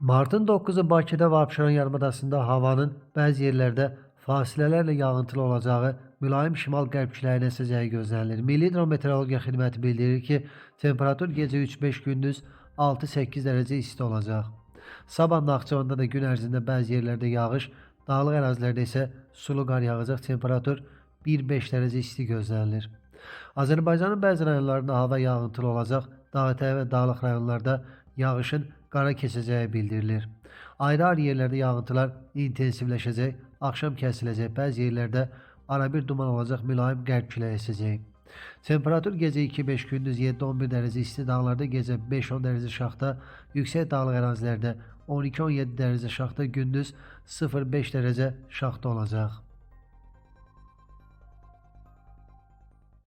Martın 9-u Bakıda və Abşeron yarımadasında havanın bəzi yerlərdə fasilələrlə yağıntılı olacağı, mülayim şimal-qərb küləyinin əsəcəyi gözlənilir. Milli Hidrometeorologiya Xidməti bildirir ki, temperatur gecə 3-5, gündüz 6-8 dərəcə isti olacaq. Sabah Naxçıvanda da gün ərzində bəzi yerlərdə yağış, dağlıq ərazilərdə isə sulu qar yağacaq, temperatur 1-5 dərəcə isti gözlənilir. Azərbaycanın bəzi rayonlarında hava yağıntılı olacaq, dağətəyi və dağlıq rayonlarda yağışın qara keçəcəyi bildirilir. Ayrı-ayrı yerlərdə yağıntılar intensivləşəcək, axşam kəsiləcək, bəzi yerlərdə arabir duman olacaq, mülayim qərb küləyi əsəcək. Temperatur gecə 2-5, gündüz 7-11 dərəcə isti, dağlarda gecə 5-10 dərəcə şaxta, yüksək dağlıq ərazilərdə 12-17 dərəcə şaxta, gündüz 0-5 dərəcə şaxta olacaq.